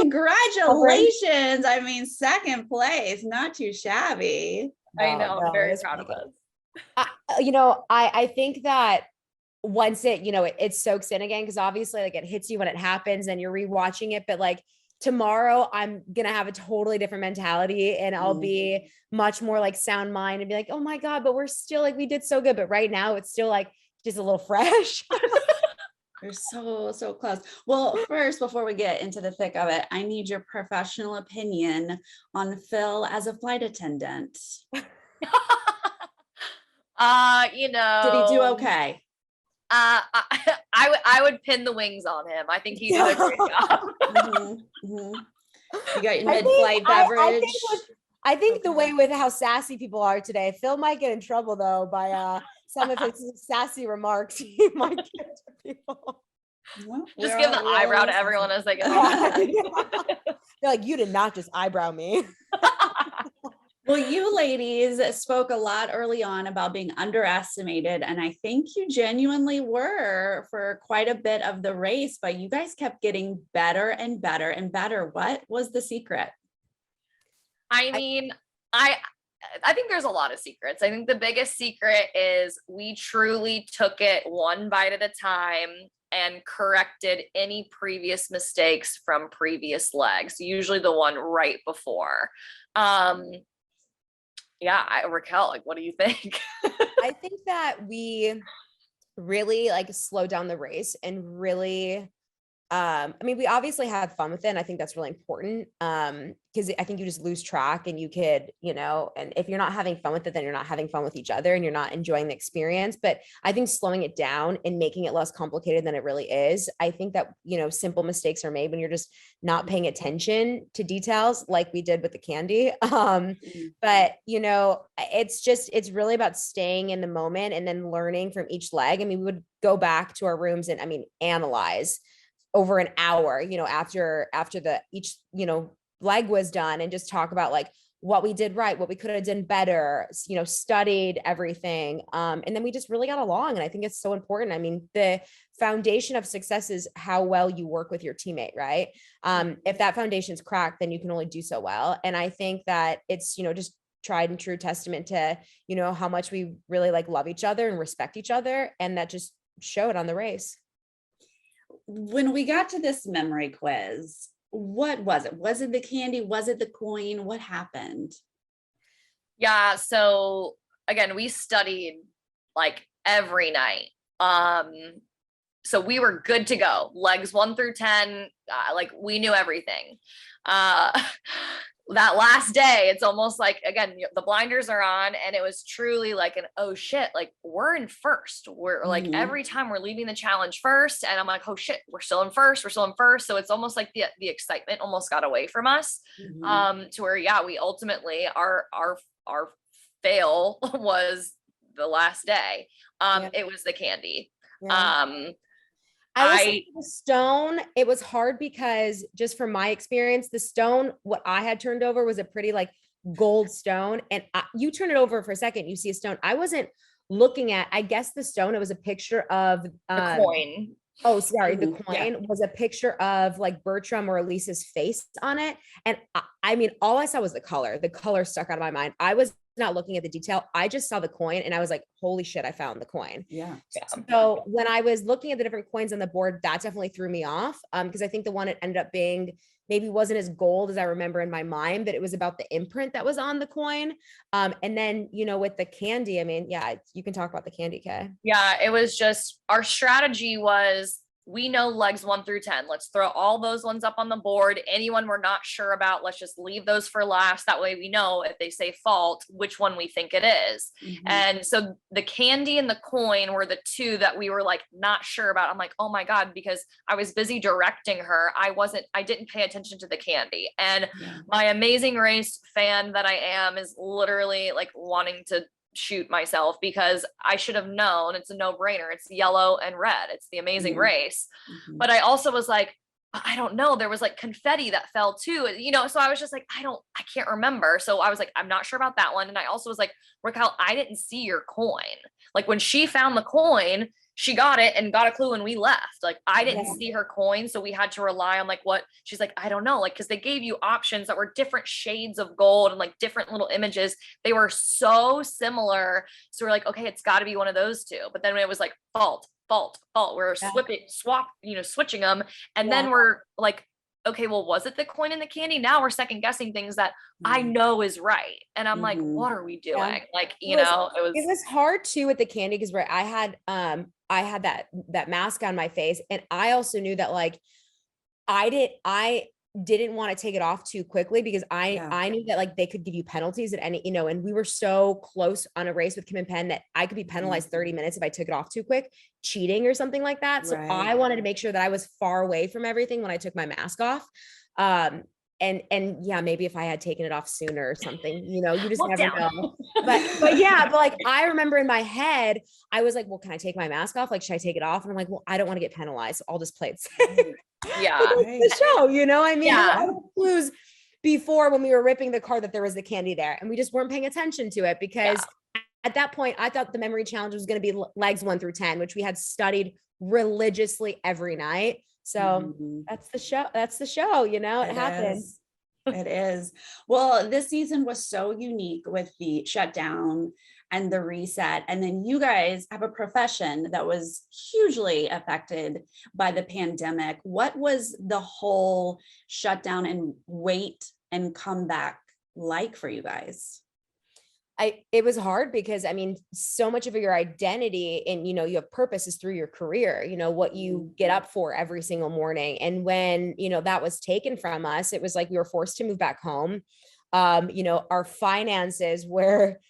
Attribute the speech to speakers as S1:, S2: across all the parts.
S1: congratulations. I mean, second place, not too shabby.
S2: I know, I'm very proud of us.
S3: I think that once it soaks in again, because obviously like it hits you when it happens and you're rewatching it, but like tomorrow I'm gonna have a totally different mentality and I'll be much more like sound mind and be like, oh my God, but we're still like, we did so good. But right now it's still like just a little fresh.
S1: You're so close. Well, first, before we get into the thick of it, I need your professional opinion on Phil as a flight attendant.
S2: Did
S1: he do okay?
S2: I would pin the wings on him. I think he did a great job.
S1: You got your mid-flight beverage.
S3: I think the way with how sassy people are today, Phil might get in trouble though by some of his sassy remarks he might give to people.
S1: Well,
S2: just give the eyebrow to everyone as they get
S3: They're like, you did not just eyebrow me.
S1: Well, you ladies spoke a lot early on about being underestimated, and I think you genuinely were for quite a bit of the race, but you guys kept getting better and better and better. What was the secret?
S2: I mean, I think there's a lot of secrets. I think the biggest secret is we truly took it one bite at a time and corrected any previous mistakes from previous legs, usually the one right before. Raquel, like, what do you think?
S3: I think that we really like slowed down the race and really, we obviously had fun with it. And I think that's really important. Because I think you just lose track and you could, and if you're not having fun with it, then you're not having fun with each other and you're not enjoying the experience. But I think slowing it down and making it less complicated than it really is. I think that, simple mistakes are made when you're just not paying attention to details like we did with the candy. But it's really about staying in the moment and then learning from each leg. We would go back to our rooms and analyze over an hour, after each leg was done and just talk about like what we did right, what we could have done better, studied everything. And then we just really got along. And I think it's so important. The foundation of success is how well you work with your teammate, right? If that foundation's cracked, then you can only do so well. And I think that it's, just tried and true testament to, how much we really like love each other and respect each other. And that just showed on the race.
S1: When we got to this memory quiz, what was it? Was it the candy? Was it the coin? What happened?
S2: Yeah. So again, we studied like every night. So we were good to go. Legs 1 through 10, like we knew everything. That last day, it's almost like, again, the blinders are on and it was truly like oh shit, like we're in first. We're like, every time we're leaving the challenge first. And I'm like, oh shit, we're still in first. So it's almost like the excitement almost got away from us. To where, we ultimately, our fail was the last day. It was the candy.
S3: I the stone, it was hard because just from my experience, the stone, what I had turned over was a pretty like gold stone. And you turn it over for a second, you see a stone. I wasn't looking at, I guess the stone, it was a picture of
S2: the coin.
S3: Oh, sorry. The coin was a picture of like Bertram or Elise's face on it. And all I saw was the color. The color stuck out of my mind. I was not looking at the detail. I just saw the coin and I was like, holy shit, I found the coin.
S1: Yeah.
S3: So when I was looking at the different coins on the board, that definitely threw me off. Because I think the one it ended up being maybe wasn't as gold as I remember in my mind, but it was about the imprint that was on the coin. And then, with the candy, you can talk about the candy, Kay.
S2: Yeah, it was just, our strategy was, we know legs 1 through 10. Let's throw all those ones up on the board. Anyone we're not sure about, let's just leave those for last. That way we know if they say fault, which one we think it is. And so the candy and the coin were the two that we were like not sure about. I'm like, oh my God, because I was busy directing her. I didn't pay attention to the candy. And my Amazing Race fan that I am is literally like wanting to shoot myself because I should have known. It's a no-brainer. It's yellow and red. It's the Amazing Race. But I also was like, I don't know. There was like confetti that fell too, so I was just like, I can't remember. So I was like, I'm not sure about that one. And I also was like, Raquel, I didn't see your coin. Like when she found the coin, she got it and got a clue when we left. Like I didn't
S3: Yeah.
S2: see her coin. So we had to rely on like what she's like, I don't know. Like, cause they gave you options that were different shades of gold and like different little images. They were so similar. So we're like, okay, it's gotta be one of those two. But then when it was like fault, we're switching them. And then we're like, okay, well, was it the coin in the candy? Now we're second guessing things that I know is right. And I'm like, what are we doing? Like,
S3: it was hard too with the candy because I had that mask on my face, and I also knew that like I didn't want to take it off too quickly because I knew that like they could give you penalties at any, and we were so close on a race with Kim and Penn that I could be penalized 30 minutes if I took it off too quick, cheating or something like that. So I wanted to make sure that I was far away from everything when I took my mask off. And yeah, maybe if I had taken it off sooner or something, you just never know. But like I remember in my head, I was like, well, can I take my mask off? Like, should I take it off? And I'm like, well, I don't want to get penalized. So I'll just play it safe.
S2: Yeah.
S3: The show, I mean, there were other clues before when we were ripping the card that there was the candy there, and we just weren't paying attention to it because at that point, I thought the memory challenge was going to be legs 1 through 10, which we had studied religiously every night. So that's the show. It happens.
S1: It is. Well, this season was so unique with the shutdown and the reset. And then you guys have a profession that was hugely affected by the pandemic. What was the whole shutdown and wait and comeback like for you guys?
S3: It was hard because I mean, so much of your identity and, you have purpose is through your career, what you get up for every single morning. And when, that was taken from us, it was like we were forced to move back home. Our finances were,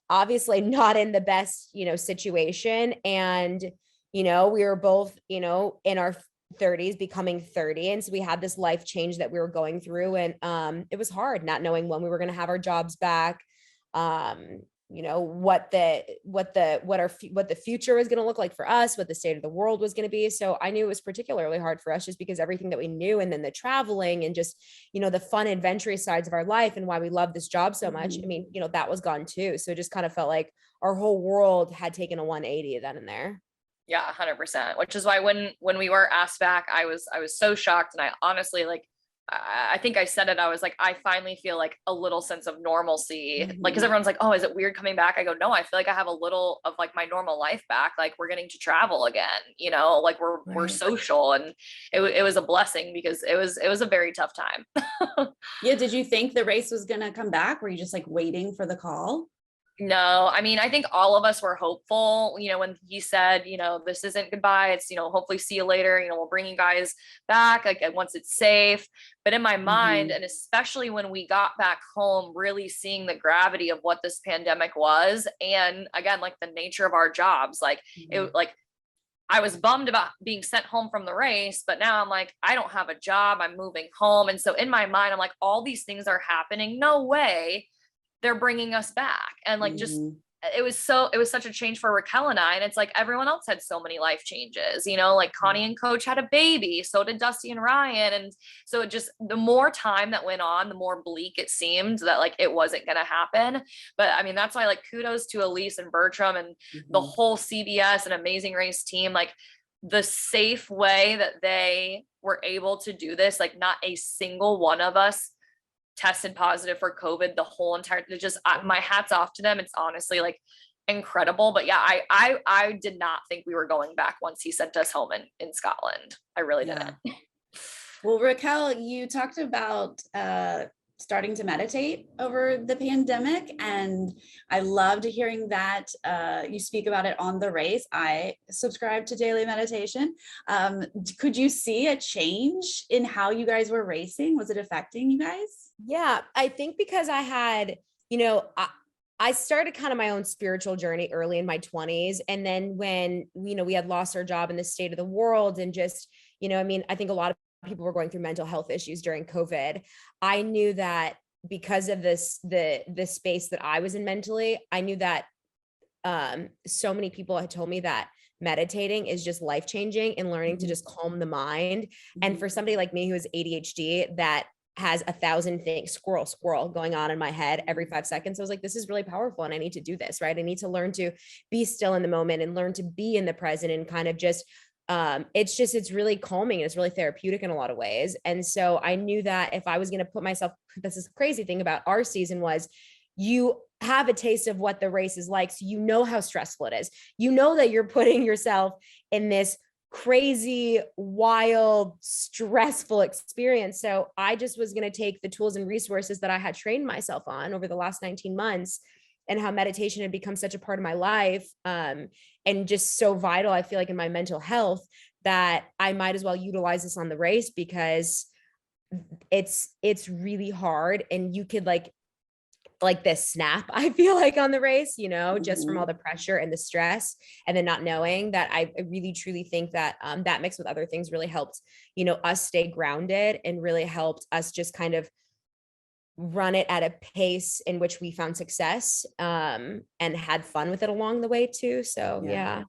S3: obviously not in the best, situation. And, we were both, in our 30s becoming 30. And so we had this life change that we were going through. And it was hard not knowing when we were going to have our jobs back. What the future was going to look like for us, what the state of the world was going to be. So I knew it was particularly hard for us just because everything that we knew, and then the traveling and just, the fun adventurous sides of our life and why we love this job so much. I mean, that was gone too. So it just kind of felt like our whole world had taken a 180 then and there.
S2: Yeah, 100%. Which is why when we were asked back, I was so shocked. And I honestly, like, I think I said it. I was like, I finally feel like a little sense of normalcy. Like, cause everyone's like, oh, is it weird coming back? I go, no, I feel like I have a little of like my normal life back. Like we're getting to travel again, like we're social, and it was a blessing because it was a very tough time.
S1: Yeah. Did you think the race was going to come back? Were you just like waiting for the call?
S2: No, I mean, I think all of us were hopeful, when he said, this isn't goodbye, it's, hopefully see you later, we'll bring you guys back, like once it's safe. But in my mind, and especially when we got back home, really seeing the gravity of what this pandemic was, and again, like the nature of our jobs, like it, like I was bummed about being sent home from the race, but now I'm like, I don't have a job, I'm moving home. And so in my mind, I'm like, all these things are happening. No way they're bringing us back. And like, just, it was such a change for Raquel and I. And it's like, everyone else had so many life changes, like Connie and Coach had a baby, so did Dusty and Ryan. And so it just, the more time that went on, the more bleak it seemed that like, it wasn't going to happen. But I mean, that's why like kudos to Elise and Bertram and the whole CBS and Amazing Race team, like the safe way that they were able to do this, like not a single one of us tested positive for COVID the whole entire, my hat's off to them. It's honestly like incredible. But yeah, I did not think we were going back once he sent us home in Scotland. I really didn't.
S1: Well, Raquel, you talked about starting to meditate over the pandemic, and I loved hearing that you speak about it on the race. I subscribe to daily meditation. Could you see a change in how you guys were racing? Was it affecting you guys?
S3: Yeah, I think because I had, I started kind of my own spiritual journey early in my 20s. And then when, we had lost our job in the state of the world and just, I think a lot of people were going through mental health issues during COVID. I knew that because of the space that I was in mentally, I knew that so many people had told me that meditating is just life-changing and learning to just calm the mind. And for somebody like me who has ADHD, that has 1,000 things, squirrel going on in my head every 5 seconds. I was like, this is really powerful and I need to do this, right? I need to learn to be still in the moment and learn to be in the present and kind of just, it's really calming. It's really therapeutic in a lot of ways. And so I knew that if I was going to put myself, this is the crazy thing about our season was you have a taste of what the race is like. So you know how stressful it is. You know that you're putting yourself in this crazy, wild, stressful experience. So I just was going to take the tools and resources that I had trained myself on over the last 19 months and how meditation had become such a part of my life, and just so vital, I feel like, in my mental health, that I might as well utilize this on the race, because it's really hard, and you could like this snap, I feel like, on the race, just from all the pressure and the stress, and then not knowing that. I really truly think that that mixed with other things really helped, us stay grounded, and really helped us just kind of run it at a pace in which we found success, and had fun with it along the way too. So yeah,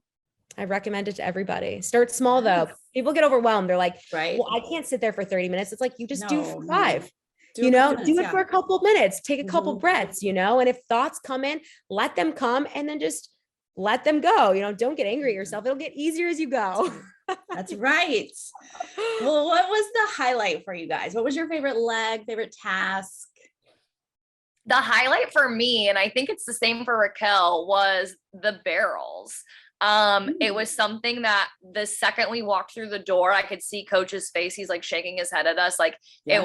S3: I recommend it to everybody. Start small though. People get overwhelmed. They're like,
S1: right.
S3: Well, I can't sit there for 30 minutes. It's like, you just do it for 5.
S1: Do it
S3: for a couple of minutes, take a couple breaths, and if thoughts come in, let them come, and then just let them go. Don't get angry at yourself. It'll get easier as you go.
S1: That's right. Well, what was the highlight for you guys? What was your favorite leg, favorite task?
S2: The highlight for me, and I think it's the same for Raquel, was the barrels. It was something that the second we walked through the door, I could see Coach's face. He's like shaking his head at us. Like that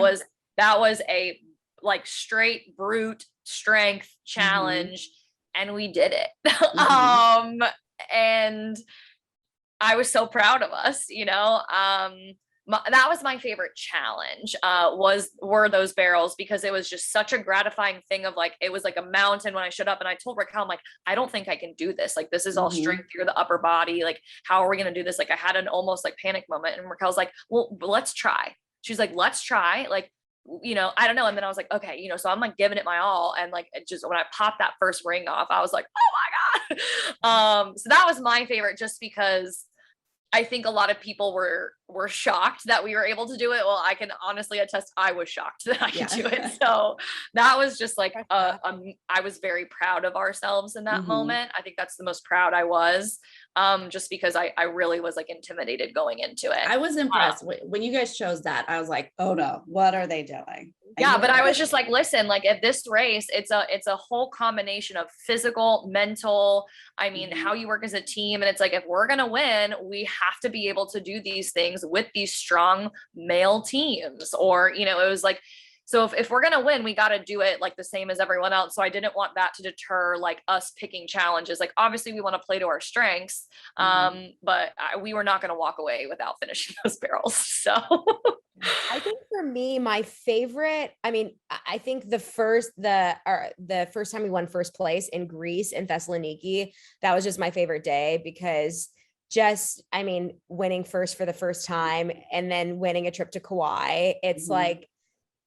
S2: was a like straight brute strength challenge, and we did it. And I was so proud of us, that was my favorite challenge, were those barrels, because it was just such a gratifying thing of like, it was like a mountain when I showed up, and I told Raquel, I'm like, I don't think I can do this. Like, this is all strength through the upper body. Like, how are we going to do this? Like, I had an almost like panic moment, and Raquel's like, well, let's try. She's like, let's try. Like, I don't know. And then I was like, okay, so I'm like giving it my all. And like, it just, when I popped that first ring off, I was like, oh my God. So that was my favorite, just because I think a lot of people were shocked that we were able to do it. Well, I can honestly attest, I was shocked that I could do it. So that was just like, I was very proud of ourselves in that moment. I think that's the most proud I was, just because I really was like intimidated going into it.
S1: I was impressed when you guys chose that. I was like, oh no, what are they doing?
S2: Yeah, but I was just like, listen, like at this race, it's a whole combination of physical, mental, how you work as a team. And it's like, if we're going to win, we have to be able to do these things with these strong male teams, or, it was like, so if we're going to win, we got to do it like the same as everyone else. So I didn't want that to deter like us picking challenges. Like, obviously we want to play to our strengths. But we were not going to walk away without finishing those barrels. So
S3: I think for me, my favorite, I think the first time we won first place in Greece, in Thessaloniki, that was just my favorite day, because winning first for the first time and then winning a trip to Kauai, it's like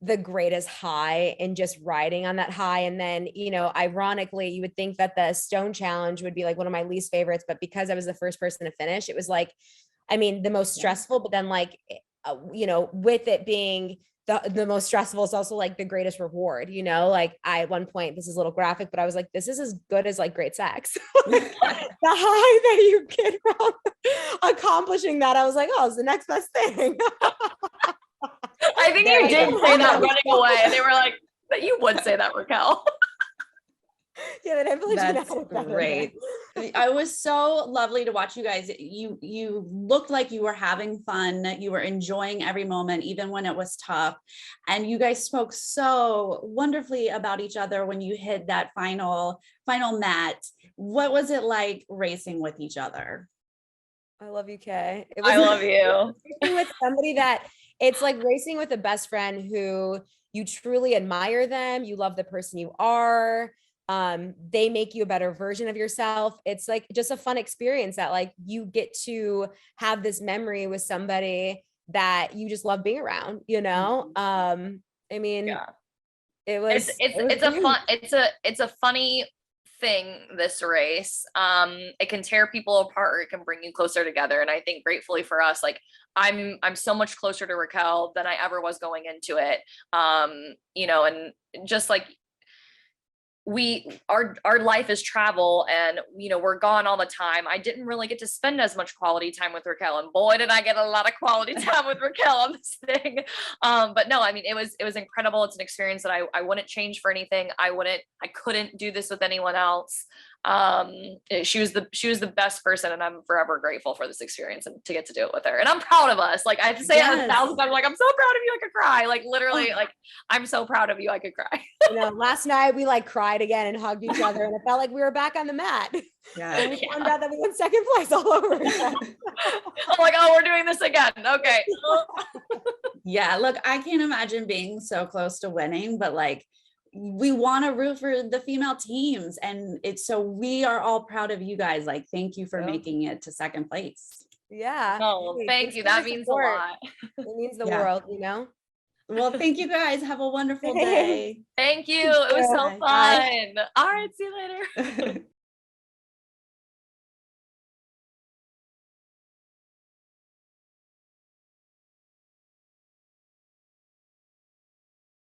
S3: the greatest high, and just riding on that high. And then, ironically, you would think that the stone challenge would be like one of my least favorites, but because I was the first person to finish, it was like, the most stressful, but then like, with it being the most stressful, it's also like the greatest reward, like I, at one point, this is a little graphic, but I was like, this is as good as like great sex. The high that you get from accomplishing that, I was like, oh, it's the next best thing.
S2: I think you did say that running away, and they were like, but you would say that, Raquel.
S3: Yeah, that I really
S1: that's great. I was so lovely to watch you guys. You looked like you were having fun. You were enjoying every moment, even when it was tough. And you guys spoke so wonderfully about each other when you hit that final mat. What was it like racing with each other?
S3: I love you, Kay.
S2: I love you.
S3: With somebody that it's like racing with a best friend who you truly admire them. You love the person you are. They make you a better version of yourself. It's like just a fun experience that like you get to have this memory with somebody that you just love being around, It was,
S2: it's a funny thing, this race. It can tear people apart or it can bring you closer together. And I think gratefully for us, like I'm so much closer to Raquel than I ever was going into it. And just like our life is travel, and we're gone all the time. I didn't really get to spend as much quality time with Raquel, and boy did I get a lot of quality time with Raquel on this thing. But no, I mean, it was incredible. It's an experience that I wouldn't change for anything. I couldn't do this with anyone else. She was the best person, and I'm forever grateful for this experience and to get to do it with her. And I'm proud of us. Like I have to say it 1,000 times, like I'm so proud of you, I could cry. Like literally, like I'm so proud of you, I could cry.
S3: Last night we like cried again and hugged each other, and it felt like we were back on the mat.
S1: Yeah.
S3: And we found out that we won second place all over again.
S2: I'm like, oh, we're doing this again. Okay.
S1: Yeah, look, I can't imagine being so close to winning, but like we want to root for the female teams, and so we are all proud of you guys. Like, thank you for making it to second place.
S3: Yeah.
S2: Oh, thank you. That means a lot.
S3: It means the world,
S1: Well, thank you guys. Have a wonderful day.
S2: Thank you. It was so
S1: Bye.
S2: fun. All right. See you later.